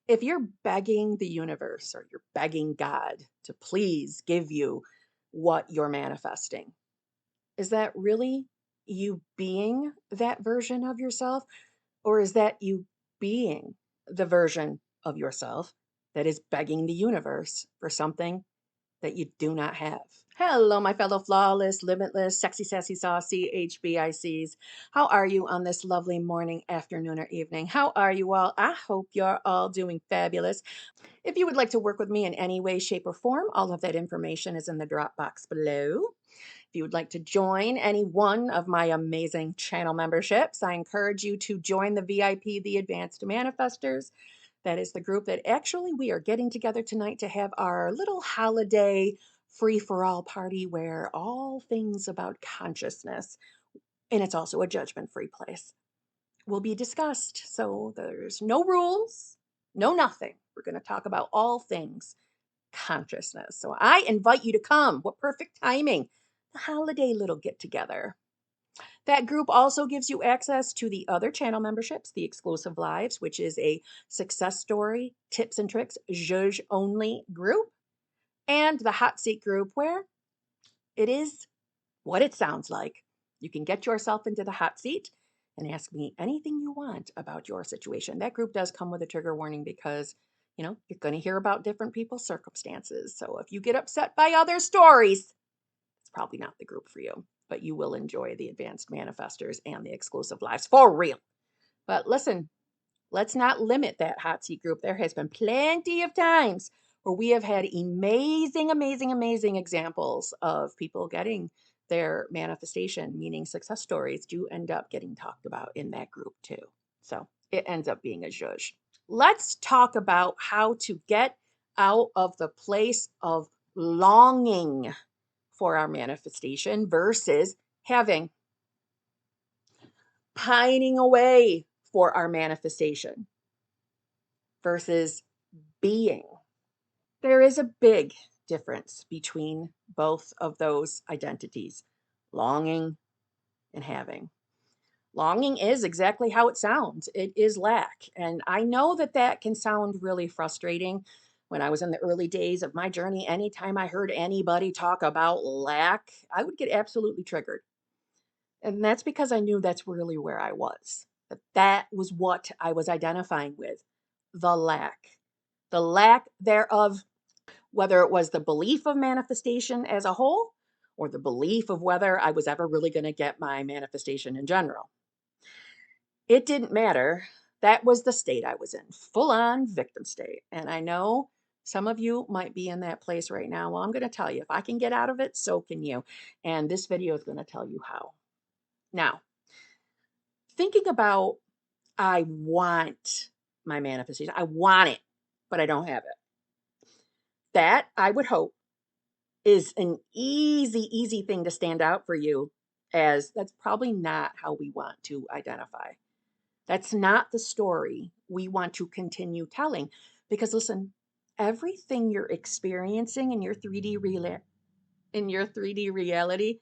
If you're begging the universe or you're begging God to please give you what you're manifesting, is that really you being that version of yourself? Or is that you being the version of yourself that is begging the universe for something that you do not have? Hello, my fellow flawless, limitless, sexy, sassy, saucy HBICs. How are you on this lovely morning, afternoon, or evening? How are you all? I hope you're all doing fabulous. If you would like to work with me in any way, shape, or form, all of that information is in the drop box below. If you would like to join any one of my amazing channel memberships, I encourage you to join the VIP, the Advanced Manifestors. That is the group that actually we are getting together tonight to have our little holiday free-for-all party where all things about consciousness, and it's also a judgment-free place, will be discussed. So there's no rules, no nothing. We're going to talk about all things consciousness. So I invite you to come. What perfect timing! The holiday little get together. That group also gives you access to the other channel memberships, the exclusive lives, which is a success story, tips and tricks, judge only group, and the hot seat group where it is what it sounds like. You can get yourself into the hot seat and ask me anything you want about your situation. That group does come with a trigger warning because, you're going to hear about different people's circumstances. So if you get upset by other stories, it's probably not the group for you, but you will enjoy the advanced manifestors and the exclusive lives for real. But listen, let's not limit that hot seat group. There has been plenty of times where we have had amazing, amazing, amazing examples of people getting their manifestation, meaning success stories, do end up getting talked about in that group too. So it ends up being a zhuzh. Let's talk about how to get out of the place of longing for our manifestation versus having, pining away for our manifestation versus being. There is a big difference between both of those identities, longing and having. Longing is exactly how it sounds. It is lack. And I know that that can sound really frustrating. When I was in the early days of my journey, anytime I heard anybody talk about lack, I would get absolutely triggered. And that's because I knew that's really where I was. That was what I was identifying with, the lack thereof, whether it was the belief of manifestation as a whole or the belief of whether I was ever really going to get my manifestation in general. It didn't matter. That was the state I was in, full on victim state. And I know some of you might be in that place right now. Well, I'm going to tell you, if I can get out of it, so can you. And this video is going to tell you how. Now, thinking about, I want my manifestation. I want it, but I don't have it. That, I would hope, is an easy thing to stand out for you, as that's probably not how we want to identify. That's not the story we want to continue telling. Because listen, everything you're experiencing in your 3D reality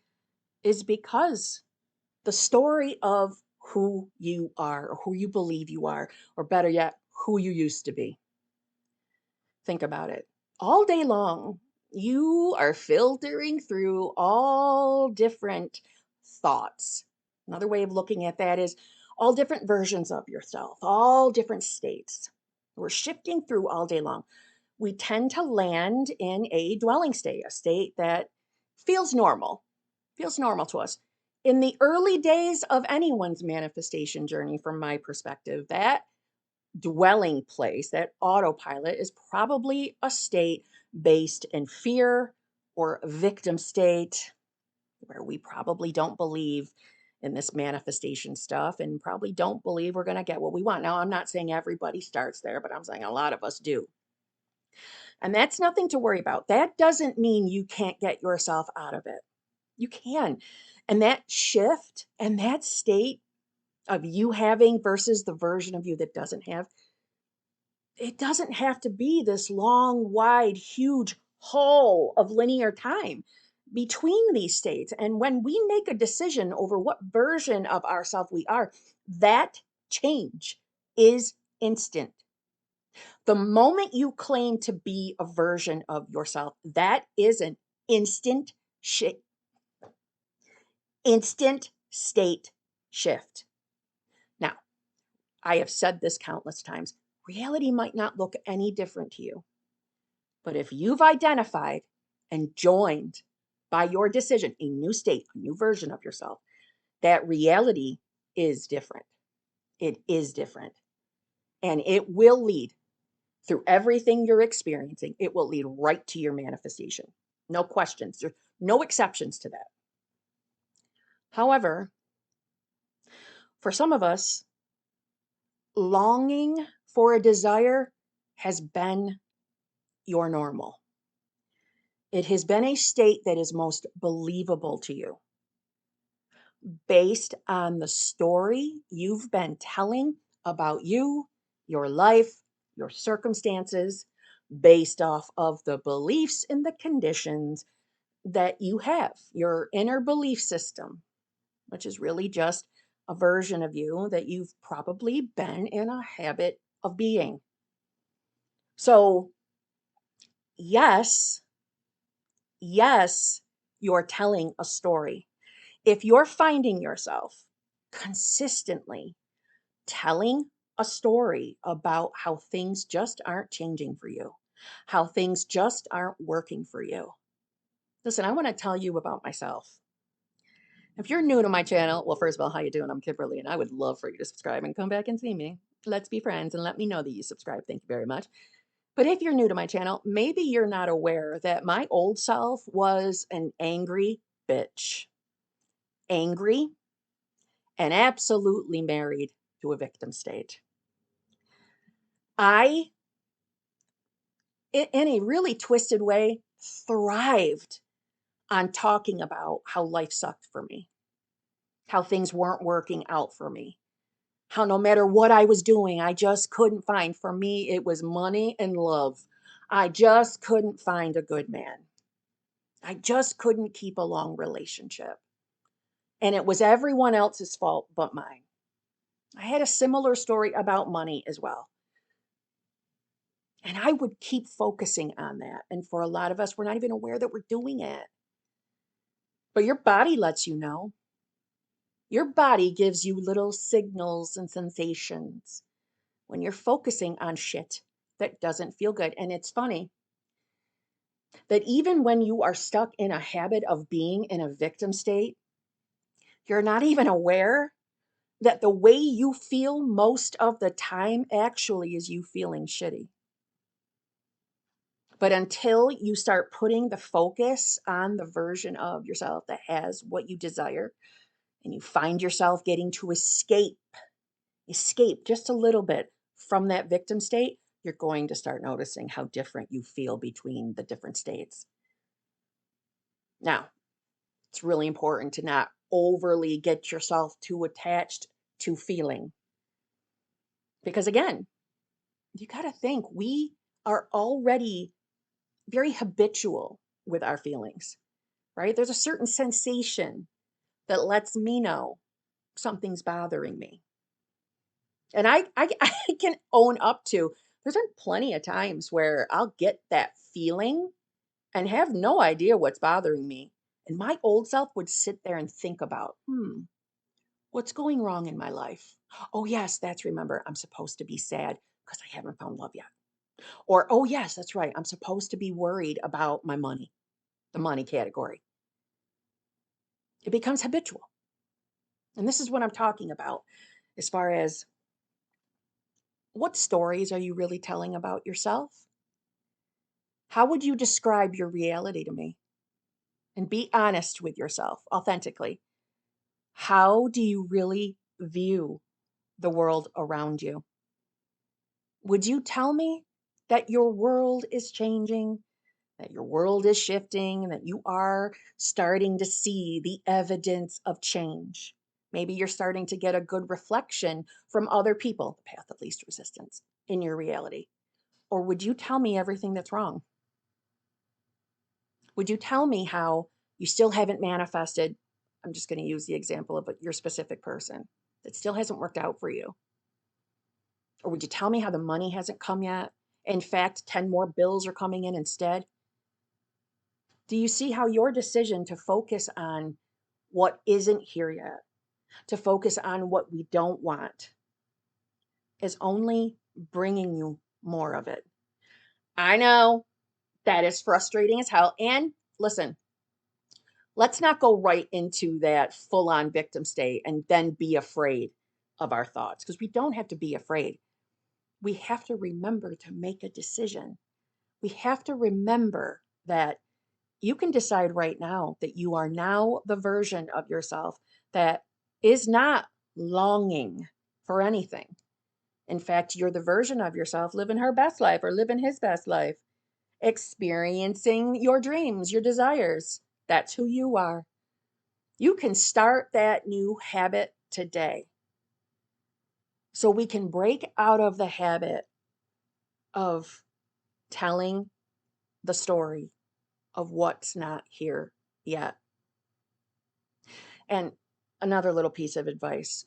is because the story of who you are, or who you believe you are, or better yet, who you used to be. Think about it. All day long, you are filtering through all different thoughts. Another way of looking at that is all different versions of yourself, all different states. We're shifting through all day long. We tend to land in a dwelling state, a state that feels normal to us. In the early days of anyone's manifestation journey, from my perspective, that dwelling place, that autopilot, is probably a state based in fear or victim state, where we probably don't believe in this manifestation stuff and probably don't believe we're going to get what we want. Now, I'm not saying everybody starts there, but I'm saying a lot of us do. And that's nothing to worry about. That doesn't mean you can't get yourself out of it. You can. And that shift and that state of you having versus the version of you that doesn't have, it doesn't have to be this long, wide, huge hole of linear time between these states. And when we make a decision over what version of ourself we are, that change is instant. The moment you claim to be a version of yourself, that is an instant instant state shift. Now, I have said this countless times. Reality might not look any different to you. But if you've identified and joined by your decision a new state, a new version of yourself, that reality is different. It is different. And it will lead through everything you're experiencing, it will lead right to your manifestation. No questions. There's no exceptions to that. However, for some of us, longing for a desire has been your normal. It has been a state that is most believable to you based on the story you've been telling about you, your life, your circumstances, based off of the beliefs and the conditions that you have, your inner belief system, which is really just a version of you that you've probably been in a habit of being. So, yes, you're telling a story. If you're finding yourself consistently telling a story about how things just aren't changing for you, how things just aren't working for you. Listen, I want to tell you about myself. If you're new to my channel, well, first of all, how you doing? I'm Kimberly, and I would love for you to subscribe and come back and see me. Let's be friends and let me know that you subscribe. Thank you very much. But if you're new to my channel, maybe you're not aware that my old self was an angry bitch. Angry and absolutely married to a victim state. I, in a really twisted way, thrived on talking about how life sucked for me, how things weren't working out for me, how no matter what I was doing, I just couldn't find. For me, it was money and love. I just couldn't find a good man. I just couldn't keep a long relationship. And it was everyone else's fault but mine. I had a similar story about money as well. And I would keep focusing on that. And for a lot of us, we're not even aware that we're doing it. But your body lets you know. Your body gives you little signals and sensations when you're focusing on shit that doesn't feel good. And it's funny that even when you are stuck in a habit of being in a victim state, you're not even aware that the way you feel most of the time actually is you feeling shitty. But until you start putting the focus on the version of yourself that has what you desire, and you find yourself getting to escape just a little bit from that victim state, you're going to start noticing how different you feel between the different states. Now, it's really important to not overly get yourself too attached to feeling. Because again, you got to think we are already very habitual with our feelings, right? There's a certain sensation that lets me know something's bothering me. And I can own up to, there's been plenty of times where I'll get that feeling and have no idea what's bothering me. And my old self would sit there and think about, what's going wrong in my life? Oh, yes, remember, I'm supposed to be sad because I haven't found love yet. Or, oh, yes, that's right, I'm supposed to be worried about my money, the money category. It becomes habitual. And this is what I'm talking about as far as what stories are you really telling about yourself? How would you describe your reality to me? And be honest with yourself authentically. How do you really view the world around you? Would you tell me that your world is changing, that your world is shifting, and that you are starting to see the evidence of change? Maybe you're starting to get a good reflection from other people, the path of least resistance, in your reality. Or would you tell me everything that's wrong? Would you tell me how you still haven't manifested? I'm just going to use the example of your specific person that still hasn't worked out for you. Or would you tell me how the money hasn't come yet? In fact, 10 more bills are coming in instead. Do you see how your decision to focus on what isn't here yet, to focus on what we don't want, is only bringing you more of it? I know that is frustrating as hell. And listen, let's not go right into that full on victim state and then be afraid of our thoughts, because we don't have to be afraid. We have to remember to make a decision. We have to remember that you can decide right now that you are now the version of yourself that is not longing for anything. In fact, you're the version of yourself living her best life or living his best life, experiencing your dreams, your desires. That's who you are. You can start that new habit today. So we can break out of the habit of telling the story of what's not here yet. And another little piece of advice: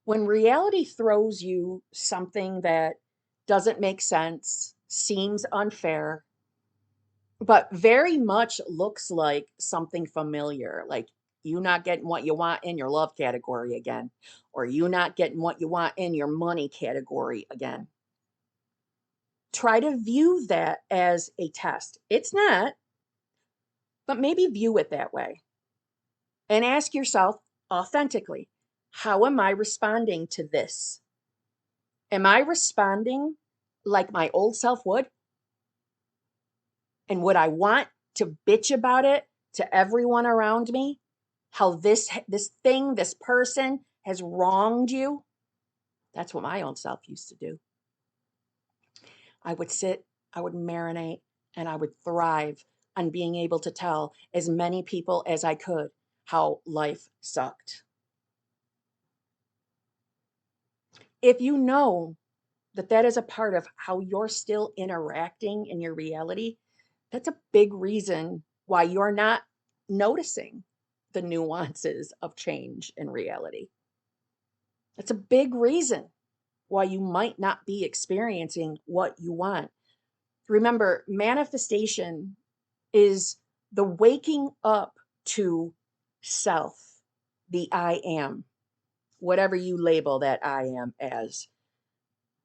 when reality throws you something that doesn't make sense, seems unfair, but very much looks like something familiar, like you not getting what you want in your love category again, or you not getting what you want in your money category again, try to view that as a test. It's not, but maybe view it that way and ask yourself authentically, how am I responding to this? Am I responding like my old self would? And would I want to bitch about it to everyone around me? How this thing, this person has wronged you? That's what my own self used to do. I would sit, I would marinate, and I would thrive on being able to tell as many people as I could how life sucked. If you know that that is a part of how you're still interacting in your reality, that's a big reason why you're not noticing the nuances of change in reality. That's a big reason why you might not be experiencing what you want. Remember, manifestation is the waking up to self, the I am, whatever you label that I am as: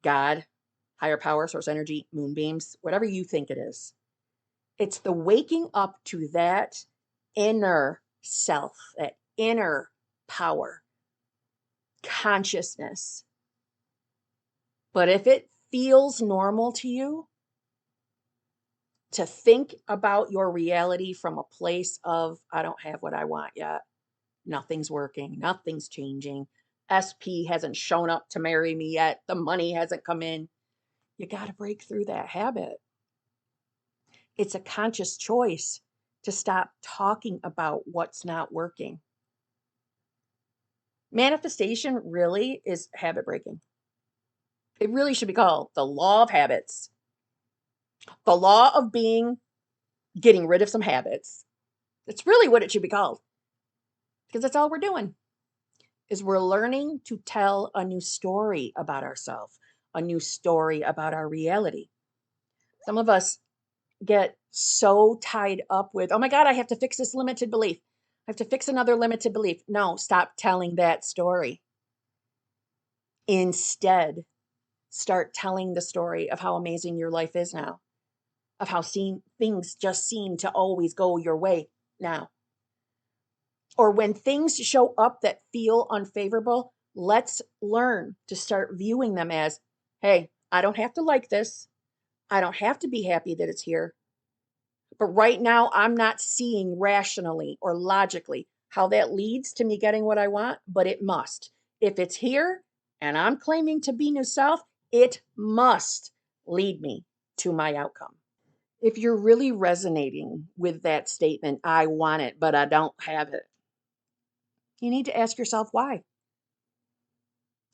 God, higher power, source energy, moonbeams, whatever you think it is. It's the waking up to that inner self, that inner power, consciousness. But if it feels normal to you to think about your reality from a place of, I don't have what I want yet, nothing's working, nothing's changing, SP hasn't shown up to marry me yet, the money hasn't come in, you got to break through that habit. It's a conscious choice to stop talking about what's not working. Manifestation really is habit breaking. It really should be called the law of habits, the law of getting rid of some habits. That's really what it should be called, because that's all we're doing is we're learning to tell a new story about ourselves, a new story about our reality. Some of us get so tied up with, oh my God, I have to fix this limited belief. I have to fix another limited belief. No, stop telling that story. Instead, start telling the story of how amazing your life is now, of how things just seem to always go your way now. Or when things show up that feel unfavorable, let's learn to start viewing them as, hey, I don't have to like this. I don't have to be happy that it's here. But right now, I'm not seeing rationally or logically how that leads to me getting what I want, but it must. If it's here and I'm claiming to be new self, it must lead me to my outcome. If you're really resonating with that statement, I want it, but I don't have it, you need to ask yourself why.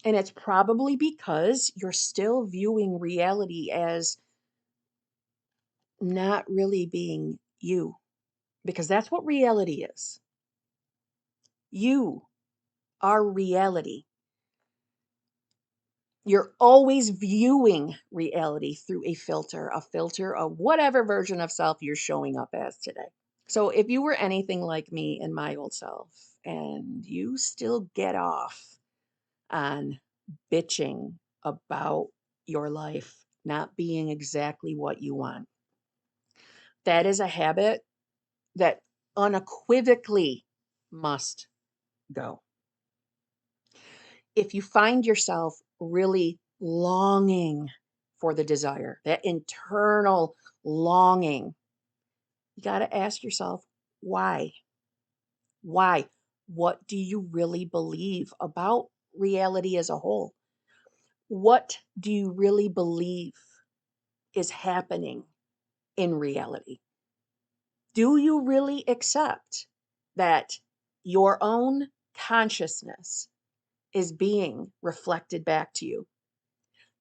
And it's probably because you're still viewing reality as not really being you, because that's what reality is. You are reality. You're always viewing reality through a filter of whatever version of self you're showing up as today. So if you were anything like me and my old self, and you still get off on bitching about your life not being exactly what you want, that is a habit that unequivocally must go. If you find yourself really longing for the desire, that internal longing, you got to ask yourself, why? Why? What do you really believe about reality as a whole? What do you really believe is happening in reality? Do you really accept that your own consciousness is being reflected back to you?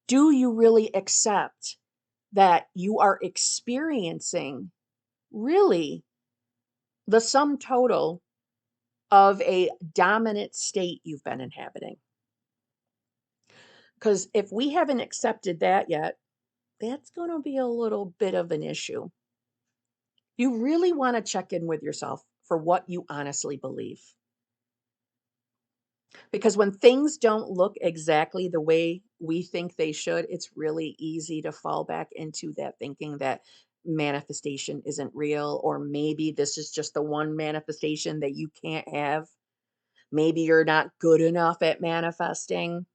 Do you really accept that you are experiencing really the sum total of a dominant state you've been inhabiting? Because if we haven't accepted that yet, that's going to be a little bit of an issue. You really want to check in with yourself for what you honestly believe. Because when things don't look exactly the way we think they should, it's really easy to fall back into that thinking that manifestation isn't real, or maybe this is just the one manifestation that you can't have. Maybe you're not good enough at manifesting.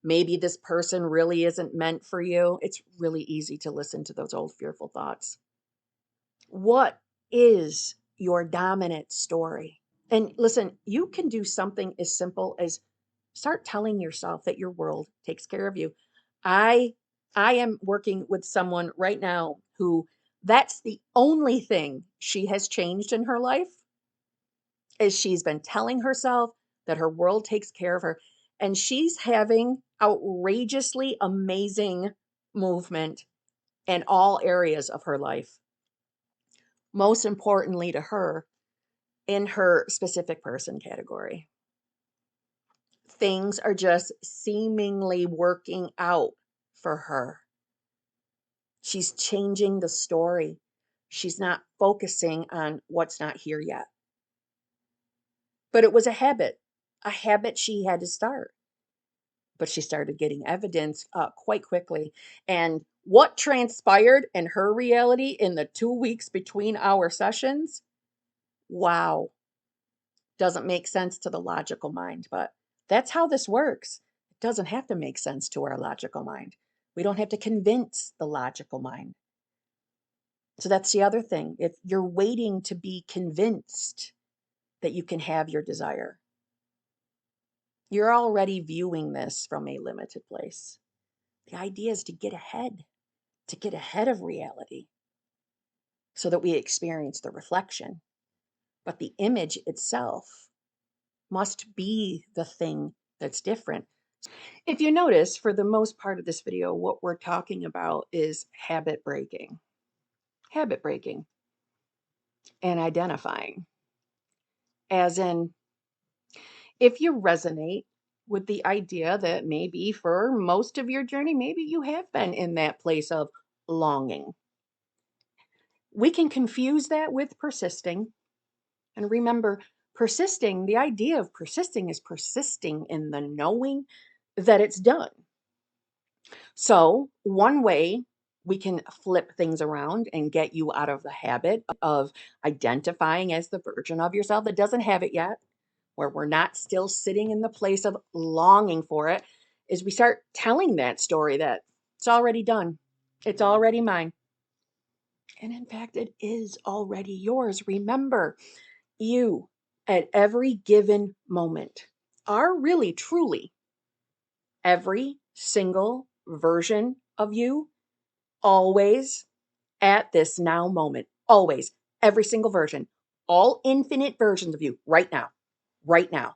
Maybe this person really isn't meant for you. It's really easy to listen to those old fearful thoughts. What is your dominant story? And listen, you can do something as simple as start telling yourself that your world takes care of you. I I am working with someone right now who that's the only thing she has changed in her life is she's been telling herself that her world takes care of her, and she's having outrageously amazing movement in all areas of her life. Most importantly to her, in her specific person category. Things are just seemingly working out for her. She's changing the story. She's not focusing on what's not here yet. But it was a habit she had to start. But she started getting evidence quite quickly. And what transpired in her reality in the 2 weeks between our sessions? Wow. Doesn't make sense to the logical mind, but that's how this works. It doesn't have to make sense to our logical mind. We don't have to convince the logical mind. So that's the other thing. If you're waiting to be convinced that you can have your desire, you're already viewing this from a limited place. The idea is to get ahead of reality so that we experience the reflection. But the image itself must be the thing that's different. If you notice, for the most part of this video, what we're talking about is habit breaking, and identifying. As in, if you resonate with the idea that maybe for most of your journey, maybe you have been in that place of longing, we can confuse that with persisting. And remember, persisting, the idea of persisting is persisting in the knowing that it's done. So, one way we can flip things around and get you out of the habit of identifying as the version of yourself that doesn't have it yet, where we're not still sitting in the place of longing for it, is we start telling that story that it's already done, it's already mine. And in fact, it is already yours. Remember, you at every given moment are really, truly every single version of you, always at this now moment, always, every single version, all infinite versions of you right now, right now.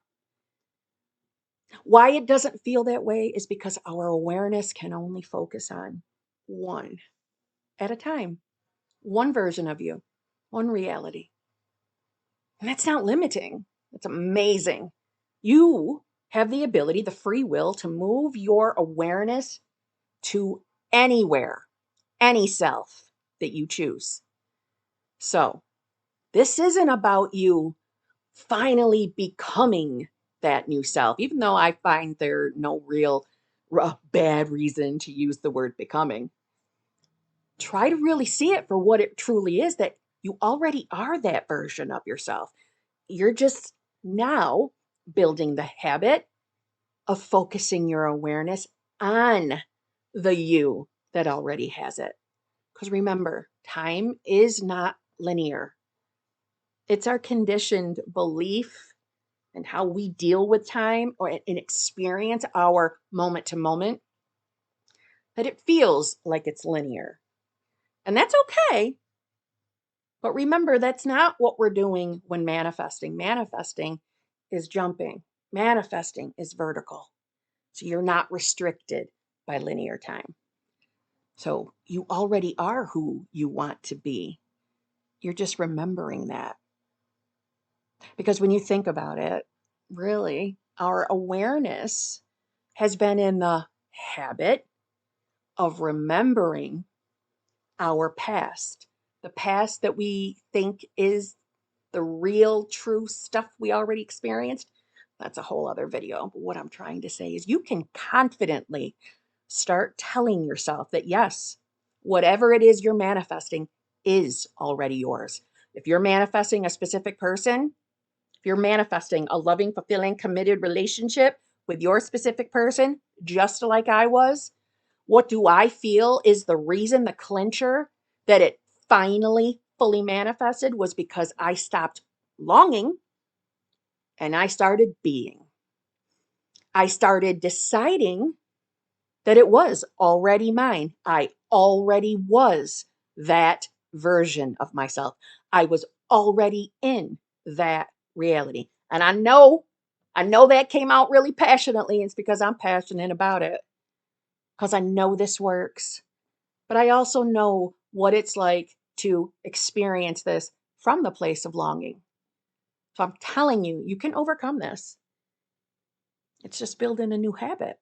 Why it doesn't feel that way is because our awareness can only focus on one at a time, one version of you, one reality. And that's not limiting. That's amazing. You have the ability, the free will to move your awareness to anywhere, any self that you choose. So this isn't about you finally becoming that new self, even though I find there no real bad reason to use the word becoming. Try to really see it for what it truly is, that you already are that version of yourself. You're just now building the habit of focusing your awareness on the you that already has it. Because remember, time is not linear. It's our conditioned belief and how we deal with time or and experience our moment to moment that it feels like it's linear. And that's okay. But remember, that's not what we're doing when manifesting. Manifesting is jumping, manifesting is vertical. So you're not restricted by linear time. So you already are who you want to be. You're just remembering that. Because when you think about it, really, our awareness has been in the habit of remembering our past, the past that we think is the real true stuff we already experienced. That's a whole other video. But what I'm trying to say is you can confidently start telling yourself that yes, whatever it is you're manifesting is already yours. If you're manifesting a specific person, if you're manifesting a loving, fulfilling, committed relationship with your specific person, just like I was, what do I feel is the reason, the clincher, that it finally fully manifested was because I stopped longing and I started being. I started deciding that it was already mine. I already was that version of myself. I was already in that reality. And I know that came out really passionately. It's because I'm passionate about it. Because I know this works. But I also know what it's like to experience this from the place of longing. So I'm telling you, you can overcome this. It's just building a new habit.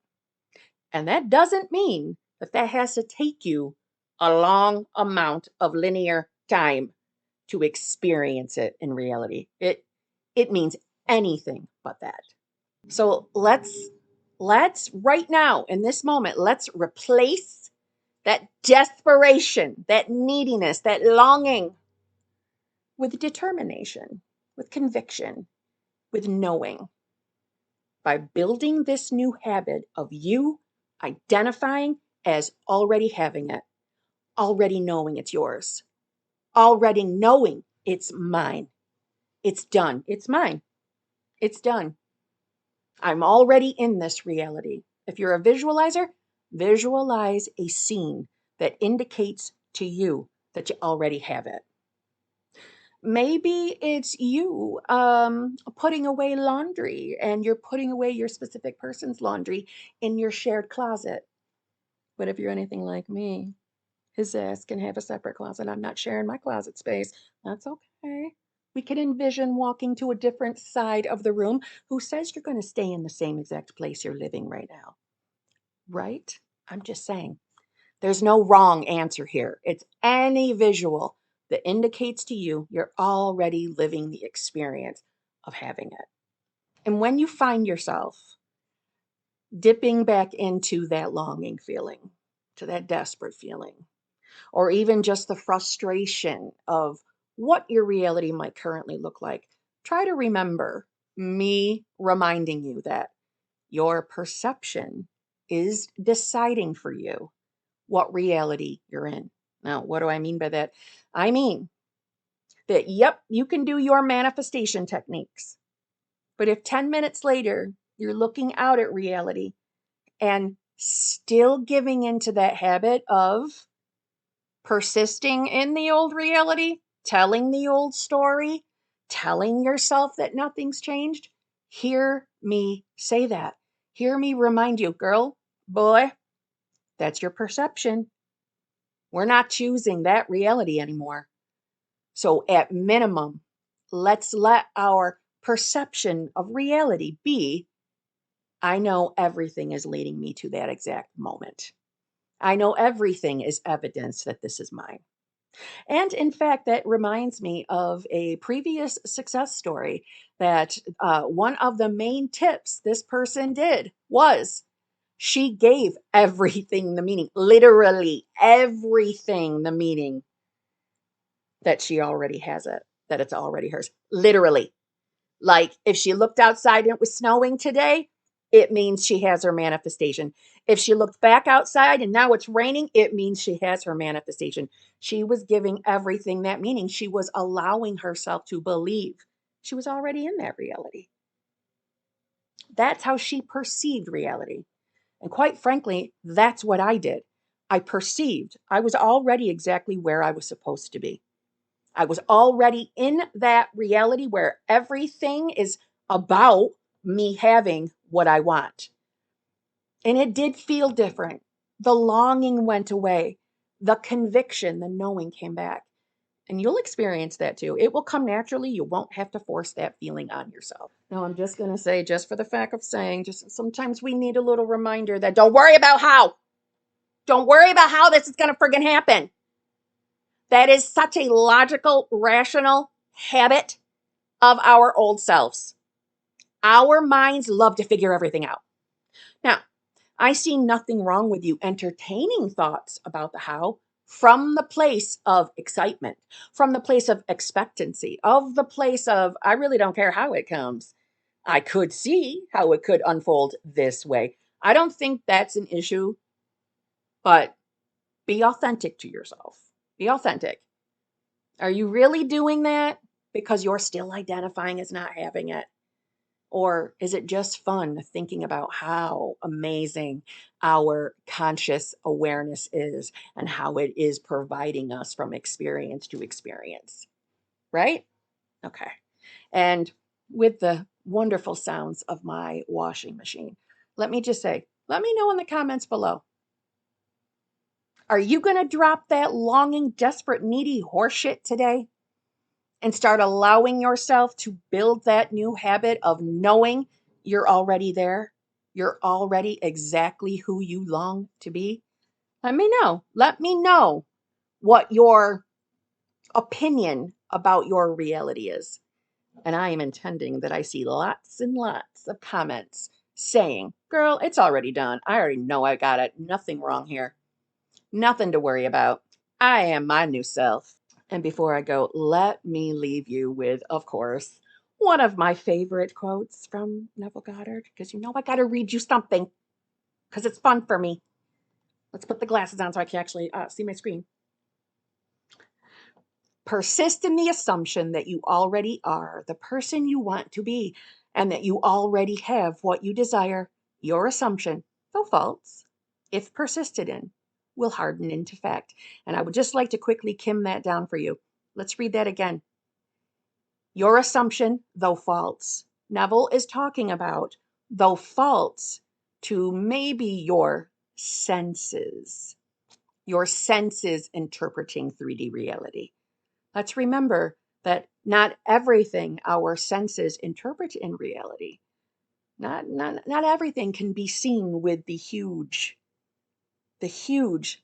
And that doesn't mean that has to take you a long amount of linear time to experience it in reality. It means anything but that. So let's right now in this moment, let's replace that desperation, that neediness, that longing with determination, with conviction, with knowing. By building this new habit of you identifying as already having it, already knowing it's yours, already knowing it's mine. It's done. It's mine. It's done. I'm already in this reality. If you're a visualizer, visualize a scene that indicates to you that you already have it. Maybe it's you putting away laundry and you're putting away your specific person's laundry in your shared closet. But if you're anything like me, his ass can have a separate closet. I'm not sharing my closet space. That's okay. We can envision walking to a different side of the room. Who says you're going to stay in the same exact place you're living right now? Right? I'm just saying. There's no wrong answer here. It's any visual that indicates to you you're already living the experience of having it. And when you find yourself dipping back into that longing feeling, to that desperate feeling, or even just the frustration of what your reality might currently look like, try to remember me reminding you that your perception is deciding for you what reality you're in. Now, what do I mean by that? I mean that, yep, you can do your manifestation techniques. But if 10 minutes later, you're looking out at reality and still giving into that habit of persisting in the old reality, telling the old story, telling yourself that nothing's changed, hear me say that. Hear me remind you, girl, boy, that's your perception. We're not choosing that reality anymore. So at minimum, let's let our perception of reality be I know everything is leading me to that exact moment. I know everything is evidence that this is mine. And in fact, that reminds me of a previous success story that one of the main tips this person did was she gave everything the meaning, literally everything the meaning that she already has it, that it's already hers. Literally. Like if she looked outside and it was snowing today, it means she has her manifestation. If she looked back outside and now it's raining, it means she has her manifestation. She was giving everything that meaning. She was allowing herself to believe she was already in that reality. That's how she perceived reality. And quite frankly, that's what I did. I perceived I was already exactly where I was supposed to be. I was already in that reality where everything is about me having what I want. And it did feel different. The longing went away. The conviction, the knowing came back. And you'll experience that too. It will come naturally. You won't have to force that feeling on yourself. No, I'm just going to say, just for the fact of saying, just sometimes we need a little reminder that don't worry about how. Don't worry about how this is going to friggin' happen. That is such a logical, rational habit of our old selves. Our minds love to figure everything out. Now, I see nothing wrong with you entertaining thoughts about the how from the place of excitement, from the place of expectancy, of the place of, I really don't care how it comes. I could see how it could unfold this way. I don't think that's an issue, but be authentic to yourself. Be authentic. Are you really doing that because you're still identifying as not having it? Or is it just fun thinking about how amazing our conscious awareness is and how it is providing us from experience to experience? Right? Okay. And with the wonderful sounds of my washing machine, let me just say, let me know in the comments below. Are you going to drop that longing, desperate, needy horseshit today? And start allowing yourself to build that new habit of knowing you're already there. You're already exactly who you long to be. Let me know. Let me know what your opinion about your reality is. And I am intending that I see lots and lots of comments saying, girl, it's already done. I already know I got it. Nothing wrong here. Nothing to worry about. I am my new self. And before I go, let me leave you with, of course, one of my favorite quotes from Neville Goddard, because you know I got to read you something because it's fun for me. Let's put the glasses on so I can actually see my screen. Persist in the assumption that you already are the person you want to be and that you already have what you desire. Your assumption, though false, if persisted in, will harden into fact. And I would just like to quickly Kim that down for you. Let's read that again. Your assumption, though false, Neville is talking about, though false, to maybe your senses interpreting 3D reality. Let's remember that not everything our senses interpret in reality, not everything can be seen with the huge,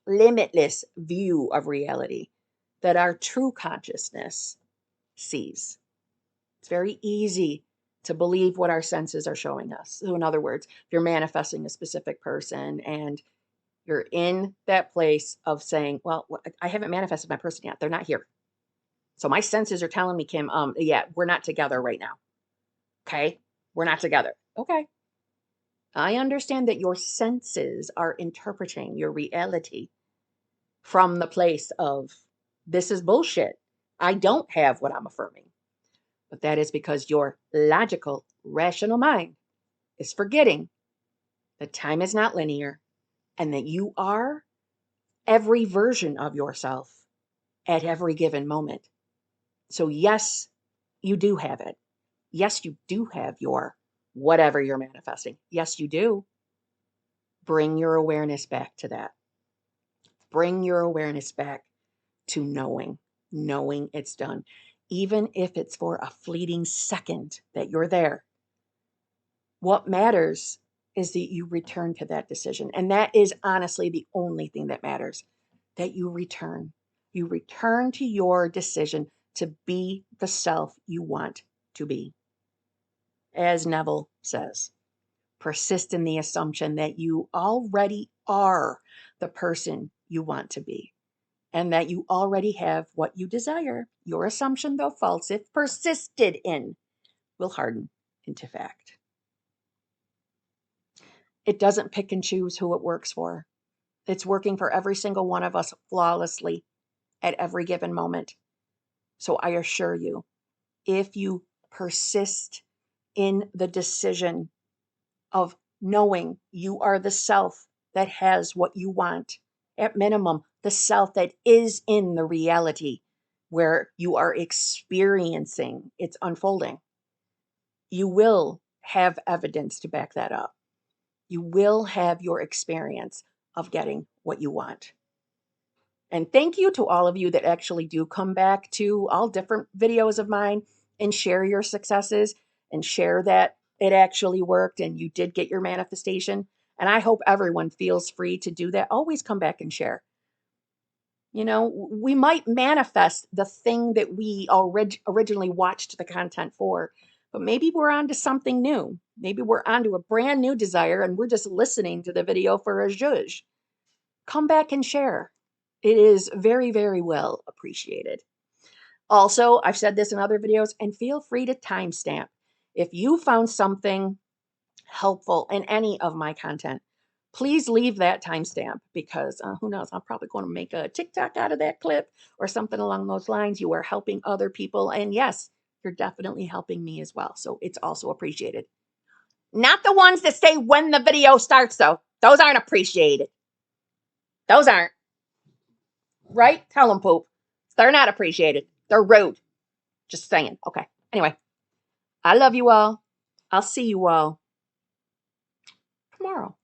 limitless view of reality that our true consciousness sees. It's very easy to believe what our senses are showing us. So, in other words, if you're manifesting a specific person and you're in that place of saying, well, I haven't manifested my person yet. They're not here. So my senses are telling me, Kim, yeah, we're not together right now. Okay. We're not together. Okay. I understand that your senses are interpreting your reality from the place of this is bullshit. I don't have what I'm affirming. But that is because your logical, rational mind is forgetting that time is not linear and that you are every version of yourself at every given moment. So, yes, you do have it. Yes, you do have your whatever you're manifesting. Yes, you do. Bring your awareness back to that. Bring your awareness back to knowing it's done. Even if it's for a fleeting second that you're there. What matters is that you return to that decision. And that is honestly the only thing that matters, that you return. You return to your decision to be the self you want to be. As Neville says, persist in the assumption that you already are the person you want to be and that you already have what you desire. Your assumption, though false, if persisted in, will harden into fact. It doesn't pick and choose who it works for. It's working for every single one of us flawlessly at every given moment. So I assure you, if you persist in the decision of knowing you are the self that has what you want, at minimum, the self that is in the reality where you are experiencing its unfolding, you will have evidence to back that up. You will have your experience of getting what you want. And thank you to all of you that actually do come back to all different videos of mine and share your successes and share that it actually worked and you did get your manifestation. And I hope everyone feels free to do that. Always come back and share. You know, we might manifest the thing that we originally watched the content for, but maybe we're on to something new. Maybe we're onto a brand new desire and we're just listening to the video for a zhuzh. Come back and share. It is very, very well appreciated. Also, I've said this in other videos, and feel free to timestamp. If you found something helpful in any of my content, please leave that timestamp because who knows, I'm probably going to make a TikTok out of that clip or something along those lines. You are helping other people. And yes, you're definitely helping me as well. So it's also appreciated. Not the ones that say when the video starts, though. Those aren't appreciated. Those aren't. Right? Tell them, poop. They're not appreciated. They're rude. Just saying. Okay. Anyway, I love you all. I'll see you all tomorrow.